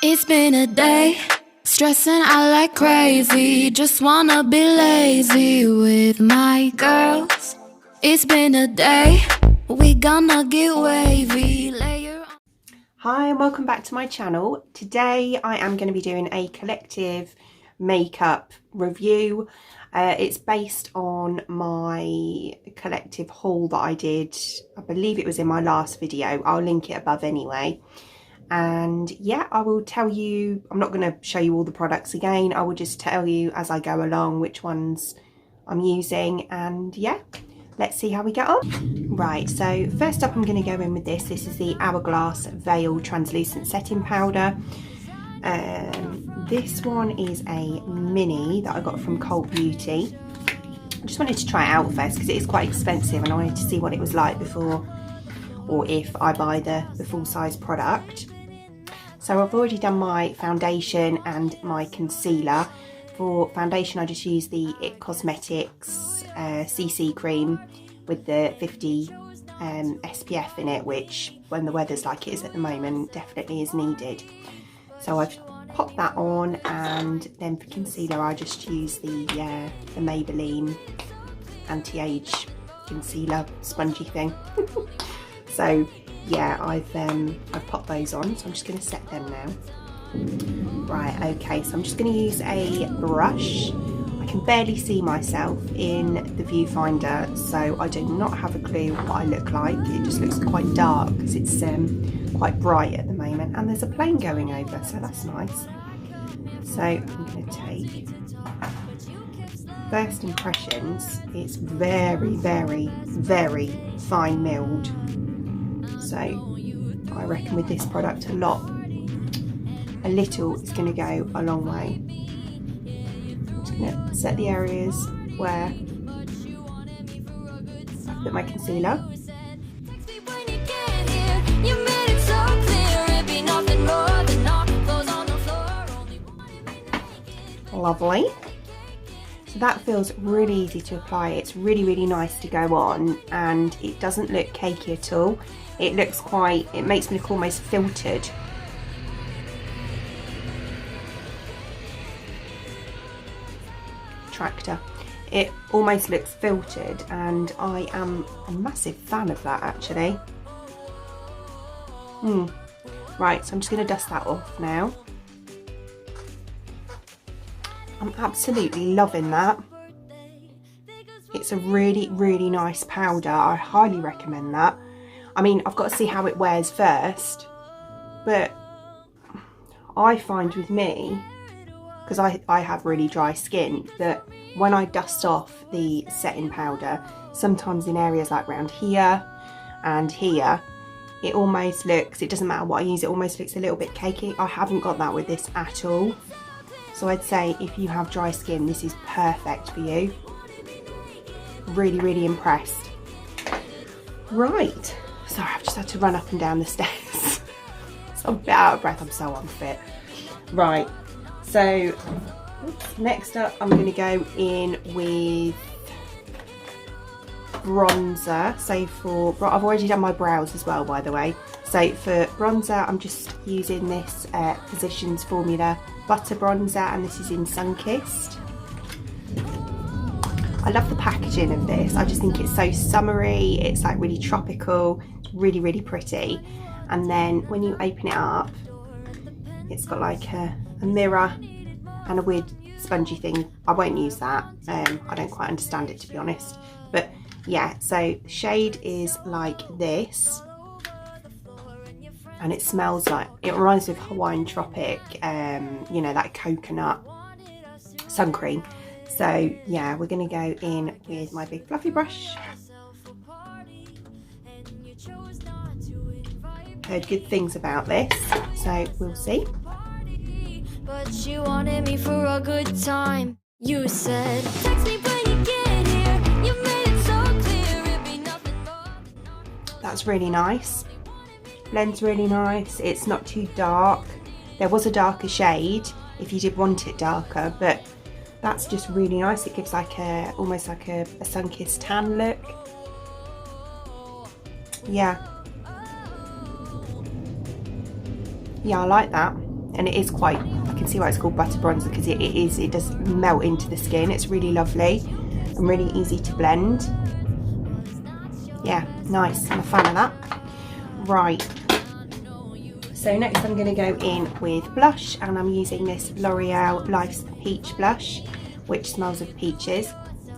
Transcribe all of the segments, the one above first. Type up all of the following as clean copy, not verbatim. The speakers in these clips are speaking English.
It's been a day, stressing out like crazy. Just wanna be lazy with my girls. It's been a day, we gonna get wavy. Hi and welcome back to my channel. Today I am going to be doing a collective makeup review. It's based on my collective haul that I did. I believe it was in my last video. I'll link it above anyway. And yeah, I will tell you, I'm not going to show you all the products again. I will just tell you as I go along which ones I'm using, and yeah, let's see how we get on. Right, so first up I'm going to go in with this. This is the Hourglass Veil Translucent Setting Powder. This one is a mini that I got from Cult Beauty. I just wanted to try it out first because it is quite expensive and I wanted to see what it was like before or if I buy the full-size product. So I've already done my foundation and my concealer. For foundation I just use the It Cosmetics CC cream with the 50 SPF in it, which when the weather's like it is at the moment definitely is needed. So I've popped that on, and then for concealer I just use the Maybelline anti-age concealer spongy thing. So yeah, I've popped those on, so I'm just going to set them now. Right, okay, so I'm just going to use a brush. I can barely see myself in the viewfinder, so I do not have a clue what I look like. It just looks quite dark because it's quite bright at the moment, and there's a plane going over, so that's nice. So I'm going to take first impressions. It's very, very, very fine milled. So I reckon with this product a little is going to go a long way. I'm just going to set the areas where I put my concealer. Lovely. So that feels really easy to apply. It's really, really nice to go on, and it doesn't look cakey at all. It looks quite, it makes me look almost filtered. Tractor. It almost looks filtered, and I am a massive fan of that actually. Right, so I'm just going to dust that off now. I'm absolutely loving that. It's a really, really nice powder. I highly recommend that. I mean, I've got to see how it wears first, but I find with me, because I have really dry skin, that when I dust off the setting powder, sometimes in areas like around here and here, it almost looks, it doesn't matter what I use, it almost looks a little bit cakey. I haven't got that with this at all. So I'd say if you have dry skin, this is perfect for you. Really, really impressed. Right, sorry, I've just had to run up and down the stairs. So I'm a bit out of breath, I'm so unfit. Right, so next up I'm going to go in with bronzer. So I've already done my brows as well, by the way. So for bronzer I'm just using this Physicians Formula Butter Bronzer, and this is in Sunkissed. I love the packaging of this. I just think it's so summery. It's like really tropical. It's really, really pretty. And then when you open it up, it's got like a mirror and a weird spongy thing. I won't use that. I don't quite understand it, to be honest. But yeah, so the shade is like this. And it smells like, it reminds me of Hawaiian Tropic, you know, that coconut sun cream. So yeah, we're going to go in with my big fluffy brush. Heard good things about this, so we'll see. But you wanted me for a good time. You said, text me when you get here. You made it so clear it'd be nothing more. That's really nice. Blends really nice. It's not too dark. There was a darker shade if you did want it darker, but that's just really nice. It gives like almost like a sun-kissed tan look. Yeah, I like that. and it is quite, I can see why it's called butter bronzer, because it does melt into the skin. It's really lovely and really easy to blend. Yeah, nice. I'm a fan of that. Right. So next I'm going to go in with blush, and I'm using this L'Oreal Life's Peach blush, which smells of peaches.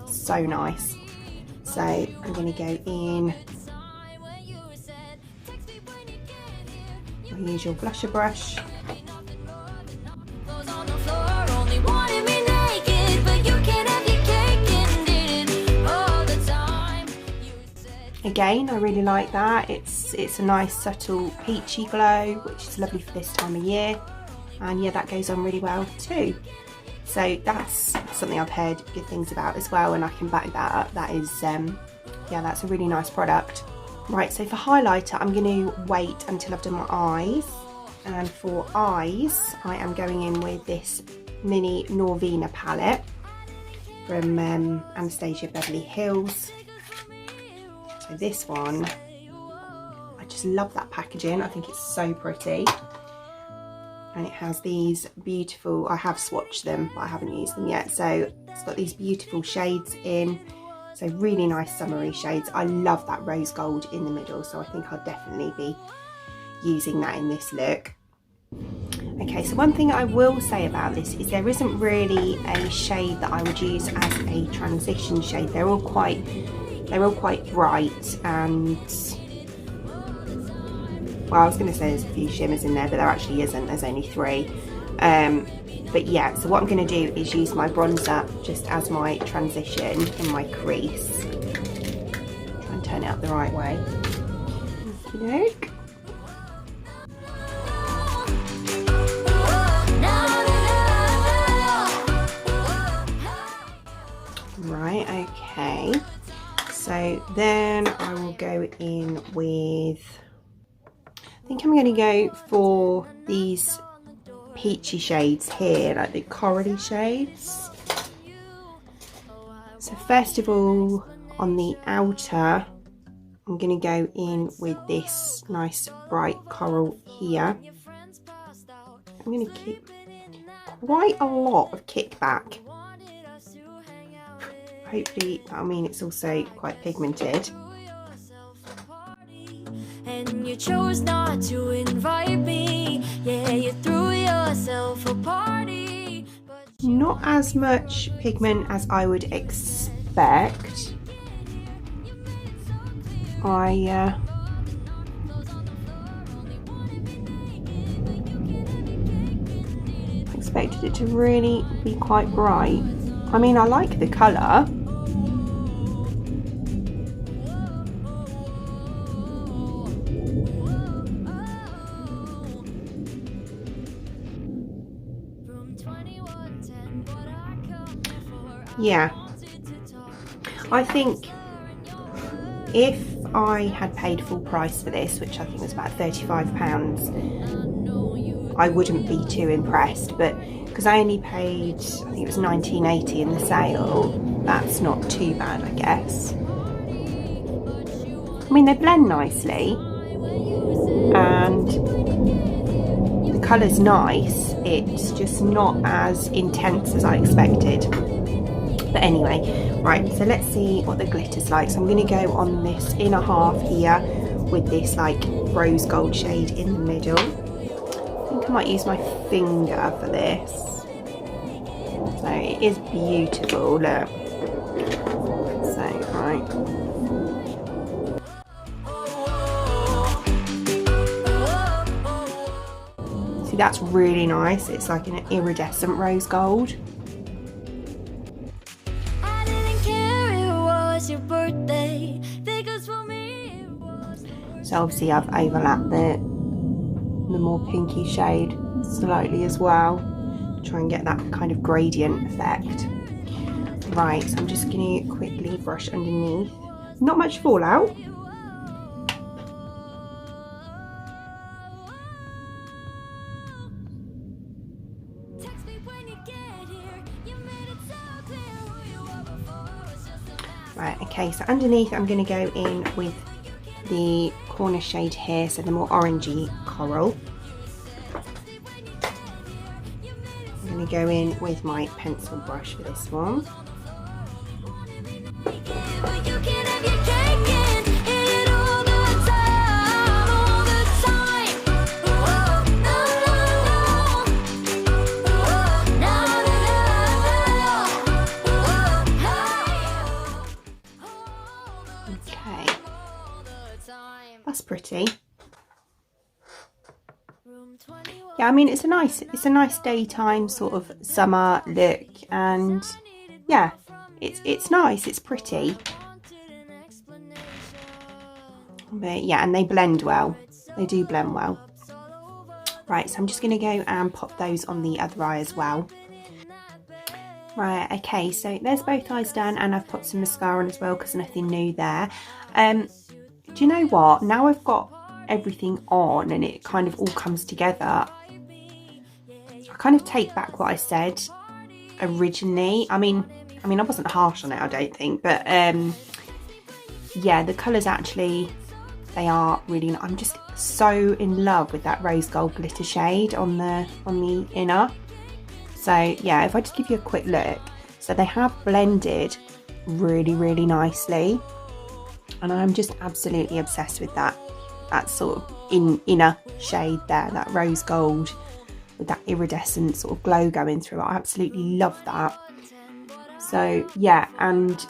So nice. So I'm going to go in my usual blusher brush. Again, I really like that. It's a nice subtle peachy glow, which is lovely for this time of year. And yeah, that goes on really well too. So that's something I've heard good things about as well, and I can back that up. That is, yeah, that's a really nice product. Right, so for highlighter, I'm going to wait until I've done my eyes. And for eyes, I am going in with this mini Norvina palette from Anastasia Beverly Hills. So this one, I just love that packaging. I think it's so pretty. And it has these beautiful, I have swatched them, but I haven't used them yet. So it's got these beautiful shades in. So really nice summery shades. I love that rose gold in the middle. So I think I'll definitely be using that in this look. Okay, so one thing I will say about this is there isn't really a shade that I would use as a transition shade. They're all quite bright, and well, I was going to say there's a few shimmers in there, but there actually isn't. There's only 3. But yeah, so what I'm going to do is use my bronzer just as my transition in my crease. Try and turn it up the right way. Okey-doke. Right, okay. So then I will go in with, I think I'm going to go for these peachy shades here, like the corally shades. So first of all, on the outer, I'm going to go in with this nice bright coral here. I'm going to keep quite a lot of kickback. Hopefully, I mean, it's also quite pigmented. And you chose not to invite me. Yeah, you threw yourself a party. Not as much pigment as I would expect. I expected it to really be quite bright. I mean, I like the colour. Yeah, I think if I had paid full price for this, which I think was about £35, I wouldn't be too impressed, but because I only paid, I think it was £19.80 in the sale, that's not too bad, I guess. I mean, they blend nicely and the colour's nice, it's just not as intense as I expected. But anyway, right, so let's see what the glitter's like. So I'm going to go on this inner half here with this like rose gold shade in the middle. I think I might use my finger for this. So it is beautiful, look. So, right. See, that's really nice. It's like an iridescent rose gold. So obviously I've overlapped the more pinky shade slightly as well, to try and get that kind of gradient effect. Right, so I'm just going to quickly brush underneath. Not much fallout. Right, okay, so underneath I'm going to go in with the corner shade here, so the more orangey coral. going to go in with my pencil brush for this one. Okay, that's pretty. Yeah, I mean it's a nice daytime sort of summer look, and yeah, it's nice, it's pretty. But yeah, and they blend well. They do blend well. Right, so I'm just going to go and pop those on the other eye as well. Right, okay, so there's both eyes done, and I've popped some mascara on as well because nothing new there. Do you know what? Now I've got everything on and it kind of all comes together, I kind of take back what I said originally. I mean I wasn't harsh on it, I don't think, but yeah, the colours actually, they are really, I'm just so in love with that rose gold glitter shade on the inner. So yeah, if I just give you a quick look, so they have blended really nicely, and I'm just absolutely obsessed with that sort of inner shade there, that rose gold with that iridescent sort of glow going through it. I absolutely love that. So yeah, and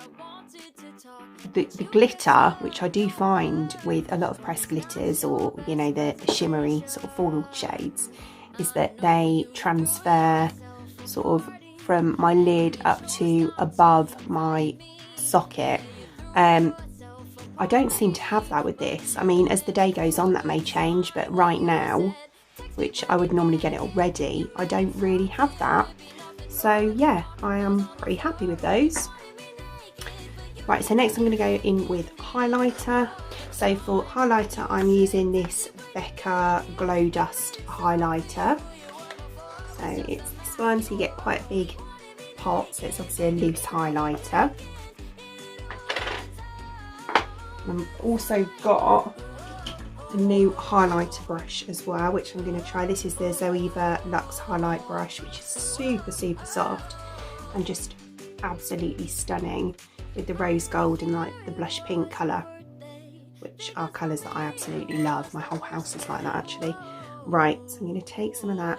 the glitter, which I do find with a lot of pressed glitters, or you know, the shimmery sort of forward shades, is that they transfer sort of from my lid up to above my socket. I don't seem to have that with this. I mean, as the day goes on that may change, but right now, which I would normally get it already, I don't really have that. So yeah, I am pretty happy with those. Right, so next I'm going to go in with highlighter. So for highlighter, I'm using this Becca Glow Dust highlighter. So it's this one, so you get quite a big pot, so it's obviously a loose highlighter. I've also got a new highlighter brush as well, which I'm going to try. This is the Zoeva Luxe Highlight Brush, which is super soft and just absolutely stunning with the rose gold and like the blush pink colour, which are colours that I absolutely love. My whole house is like that actually. Right, so I'm going to take some of that.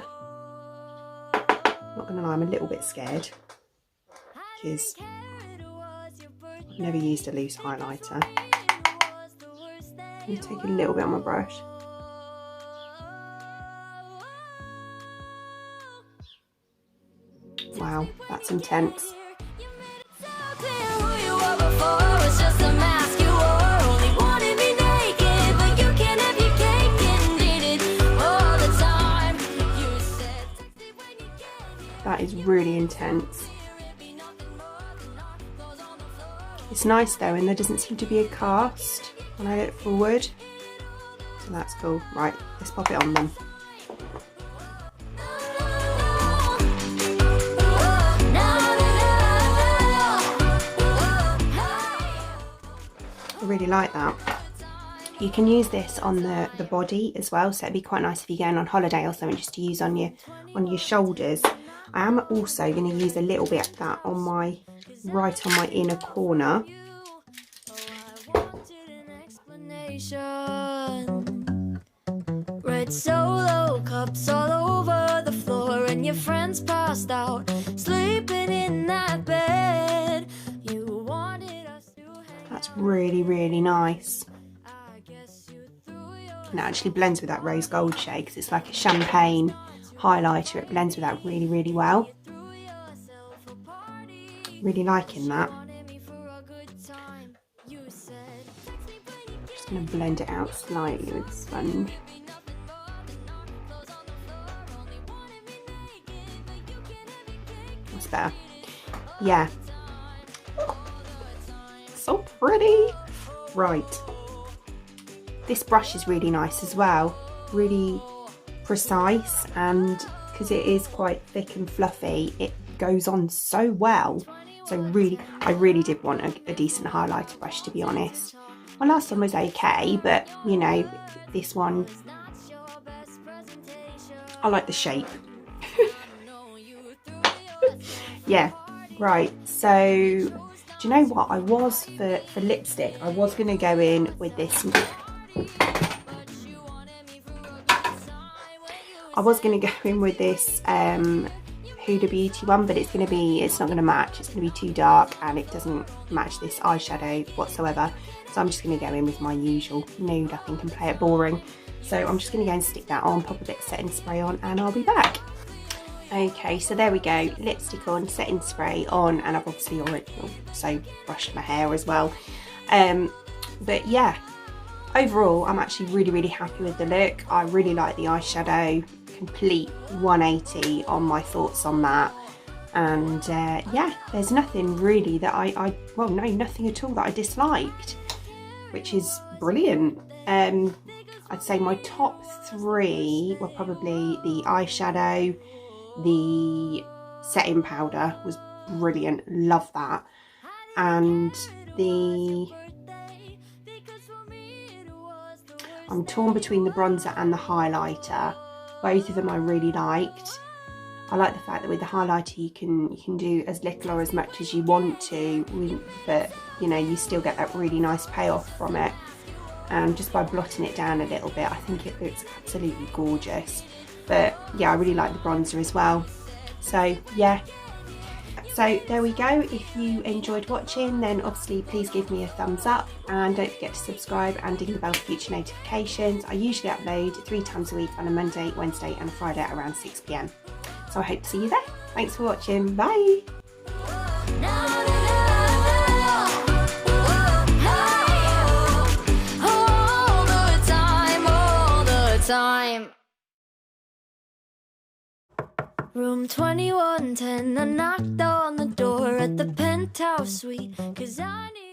Not going to lie, I'm a little bit scared because I've never used a loose highlighter. I'm going to take a little bit on my brush. Wow, that's intense. That is really intense. It's nice though, and there doesn't seem to be a cast when I look forward, so that's cool. Right, let's pop it on then. I really like that. You can use this on the body as well, so it'd be quite nice if you're going on holiday or something, just to use on your shoulders. I am also going to use a little bit of that on right on my inner corner. Red Solo cups all over the floor, and your friends passed out, sleeping in that bed. You wanted us to. That's really nice. And it actually blends with that rose gold shade because it's like a champagne highlighter. It blends with that really well. Really liking that. Just going to blend it out slightly with the sponge. That's better. Yeah. So pretty. Right. This brush is really nice as well. Really precise, and because it is quite thick and fluffy, it goes on so well. So I really did want a decent highlighter brush, to be honest. My last one was okay, but you know, this one, I like the shape. yeah, right. So do you know what I was for lipstick? I was going to go in with this. I was going to go in with this Huda Beauty one, but it's not going to match. It's going to be too dark and it doesn't match this eyeshadow whatsoever. So I'm just going to go in with my usual nude, I think, and play it boring. So I'm just going to go and stick that on, pop a bit of setting spray on, and I'll be back. Okay, so there we go, lipstick on, setting spray on, and I've obviously already also brushed my hair as well. But yeah, overall I'm actually really happy with the look. I really like the eyeshadow, complete 180 on my thoughts on that. And yeah, there's nothing really that well, no, nothing at all that I disliked, which is brilliant. I'd say my top three were probably the eyeshadow, the setting powder was brilliant, love that, and I'm torn between the bronzer and the highlighter. Both of them I really liked. I like the fact that with the highlighter you can do as little or as much as you want to, but you know, you still get that really nice payoff from it. Just by blotting it down a little bit, I think it looks absolutely gorgeous. But yeah, I really like the bronzer as well. So yeah, so there we go. If you enjoyed watching, then obviously please give me a thumbs up, and don't forget to subscribe and ding the bell for future notifications. I usually upload 3 times a week on a Monday, Wednesday and a Friday at around 6 PM. So I hope to see you there. Thanks for watching, bye! Time. Room 2110, I knocked on the door at the penthouse suite, 'cause I need